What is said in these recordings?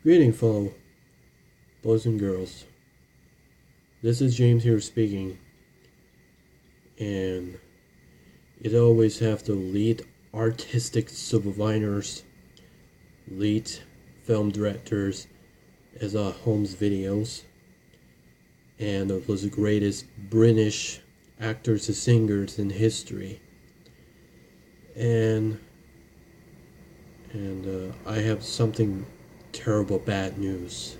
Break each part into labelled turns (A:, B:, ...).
A: Greeting, fellow boys and girls. This is James here speaking, and it always have the lead artistic supervisors, lead film directors as our home's videos, and of the greatest British actors and singers in history. And I have something terrible bad news.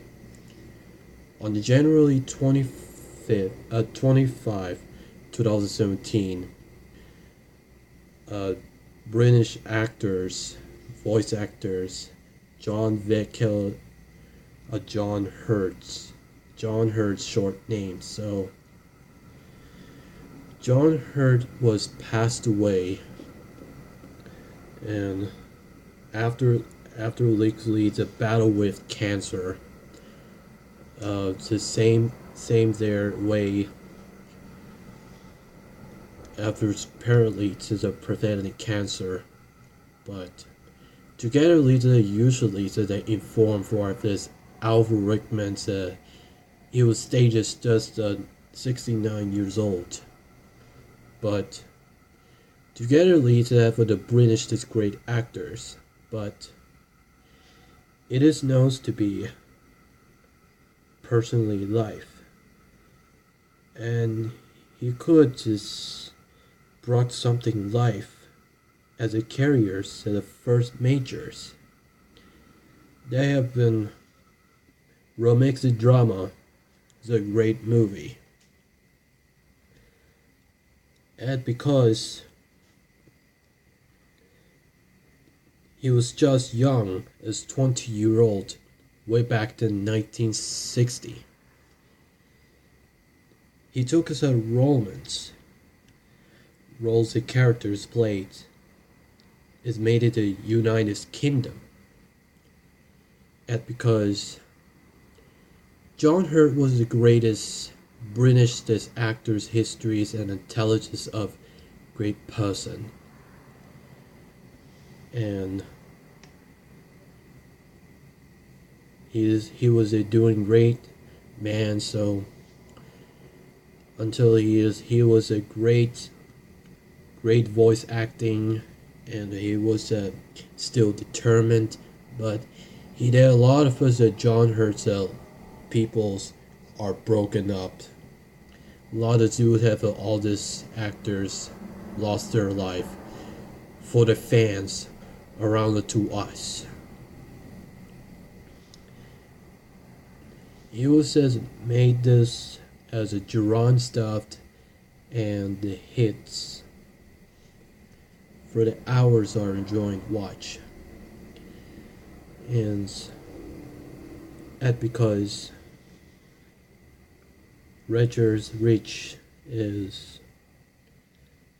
A: On the January 25, 2017, British actors, voice actors, John Vick killed John Hurt short name. So John Hurt was passed away, and after likely the battle with cancer, it's the same their way after apparently to the pathetic cancer, but together leader usually they inform for this Alva Rickman's he was stages just 69 years old, but together leader for the British this great actors, but it is known to be personally life, and he could just brought something life as a carriers to the first majors. They have been romantic drama is a great movie, and because he was just young as 20-year-old way back in 1960. He took his roles the characters played is made it the United Kingdom. And because John Hurt was the greatest British actor's histories and intelligence of great person. And he was a doing great man, so until he was a great voice acting, and he was still determined, but he did a lot of us John Hurt's peoples are broken up. A lot of dudes have all these actors lost their life for the fans around to us. He was made this as a Geron stuffed and the hits for the hours are enjoying watch. And that because Richard Rich is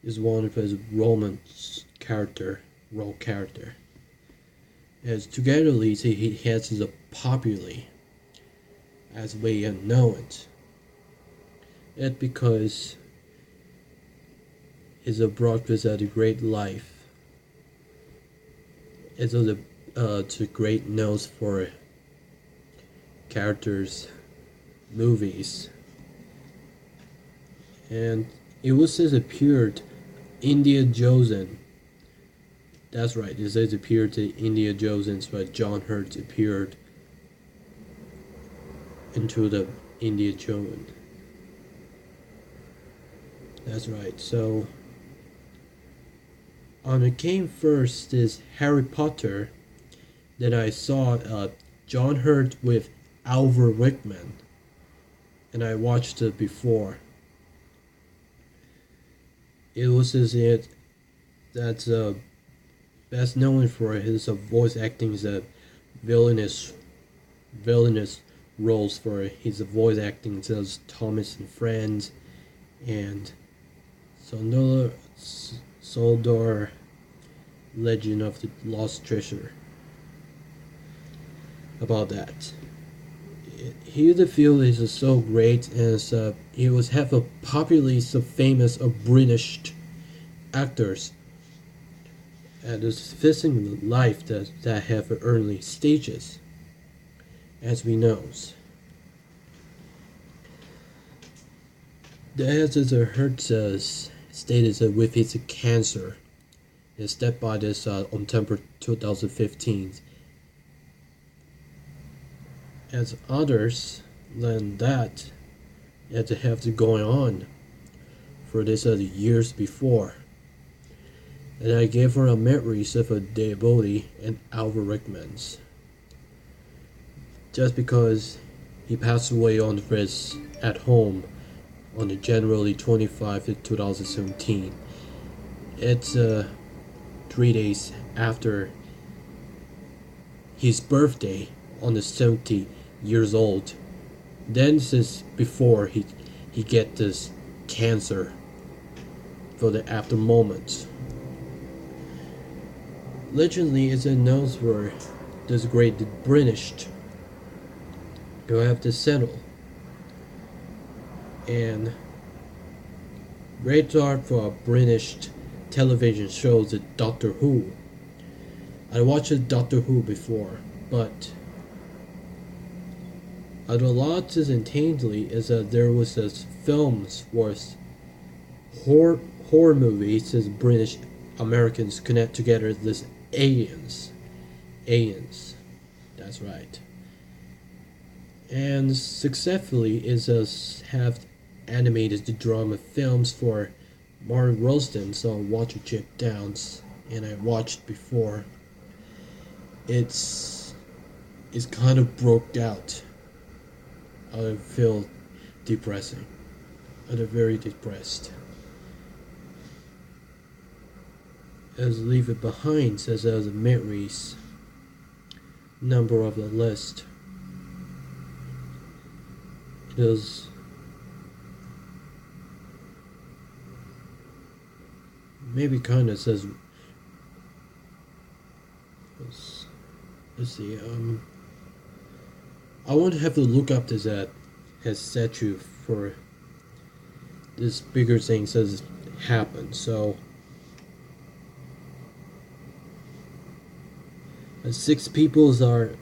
A: one of his romance role character. As together he has a popularly as we know it. It because is a broadcast at a great life. It's a great nose for characters, movies, and it was just appeared India Jones. That's right. It says appeared to India Jones, but John Hurt appeared into the India Jones. That's right. So on it came first is Harry Potter. Then I saw John Hurt with Alva Rickman, and I watched it before. It was that's best known for his voice acting as villainous roles for his voice acting as Thomas and Friends and Soldor Legend of the Lost Treasure. About that, he the field is so great, and he was half a popularly so famous of British actors, and it's facing life that have early stages. as we know. The editor Hertz stated that with his cancer, is that by this on September 2015, as others than that had to have to going on for this years before. And I gave her a memories of a Dave Bodie and Alva Rickmans. Just because he passed away on this at home on the January 25th, 2017. It's 3 days after his birthday on the 70 years old. Then since before he get this cancer for the after moments. Legendly is known for this great British who have to settle. And great art for a British television shows the Doctor Who. I watched Doctor Who before, but a lot is intently is that there was this films was horror movies as British Americans connect together this aliens. That's right. And successfully is have animated the drama films for Martin Rosden's on Watership Downs, and I watched before. It's kind of broke out. I feel depressing. I'm very depressed. As Leave It Behind says as Mary's number of the list. It is maybe kind of says let's see I won't have to look up this has statue for this bigger thing says happened. So 6 people are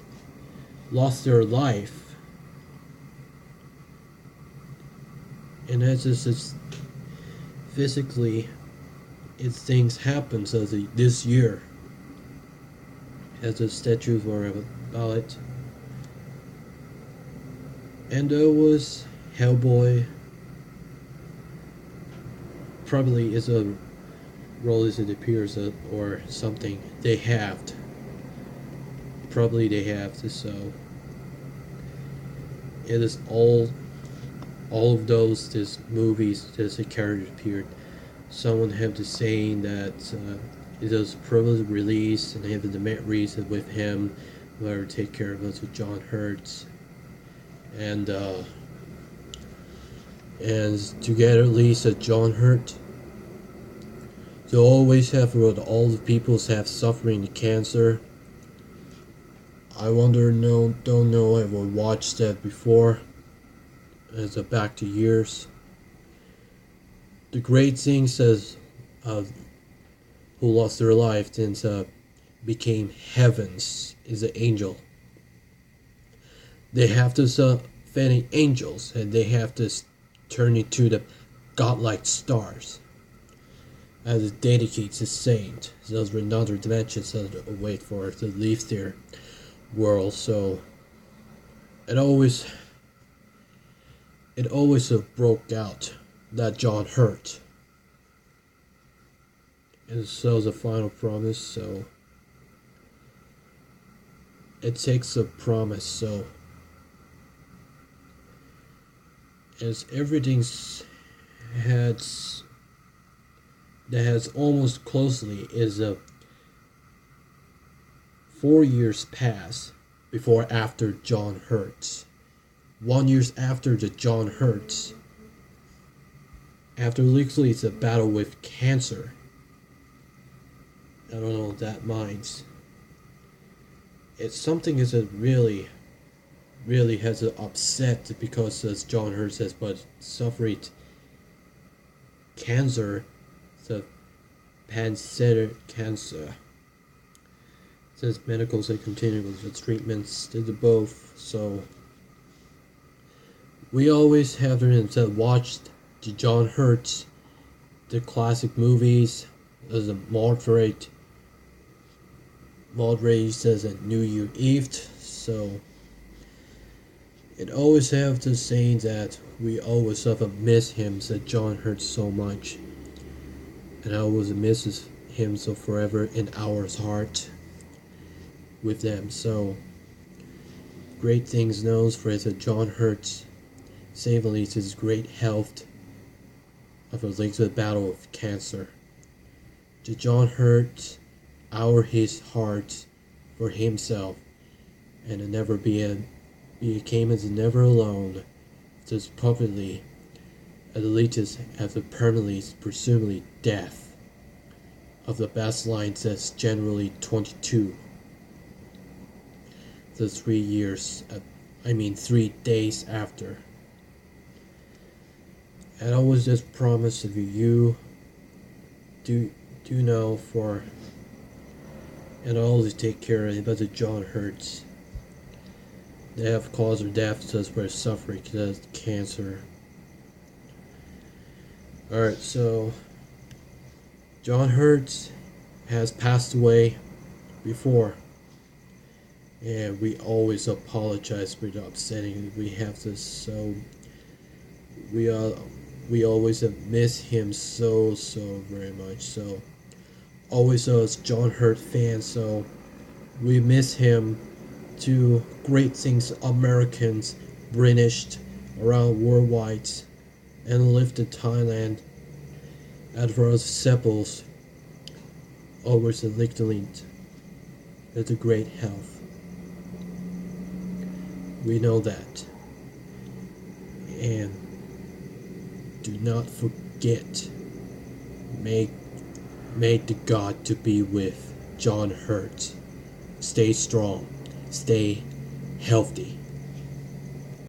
A: lost their life, and that's just physically it's things happen. So this year as a statue for about it. And there was Hellboy. Probably is a role as it appears or something. They have. Probably they have to. So it is all of those this movies this a character appeared. Someone have to saying that it was probably released and have the memories with him, where take care of us with John Hurt. And together Lisa John Hurt. They always have all the people have suffering the cancer. I wonder don't know I will watch that before as a back to years. The great thing says who lost their life since became heavens is an angel. They have to fairy angels, and they have to turn into the godlike stars. As it dedicates a saint, those were another dimensions that wait for to leave their world. So it always broke out that John Hurt. And so the final promise. So it takes a promise. So as everything's that has almost closely is 4 years pass before after John Hurts. 1 year after the John Hurts. After literally it's a battle with cancer. I don't know what that means. It's something is a really has an upset because as John Hurt says, but suffered cancer, the pancreatic cancer. There's medicals and continuous treatments. There's both. So we always have watched the John Hurt, the classic movies, as a moderate as a New Year Eve. So it always have the saying that we always have miss him, said John Hurt so much, and I always misses him so forever in our heart with them. So great things knows for his John Hurt saving his great health of a later battle of cancer. To John Hurt, his heart for himself, and to never became as never alone, just probably at latest after permanently presumably death of the best line says generally 22. The 3 days after. And I was just promised if you do know for and always take care of about the John Hurts. They have caused their death just by suffering because of cancer. Alright, so John Hurt has passed away before. And we always apologize for the upsetting. We have this, so we always have missed him so very much. So always us John Hurt fans. So we miss him. To great things Americans, British, around worldwide, and lived in Thailand. And for us Seppels, always a linked at a great health. We know that. And do not forget, may the God to be with John Hurt. Stay strong. Stay healthy.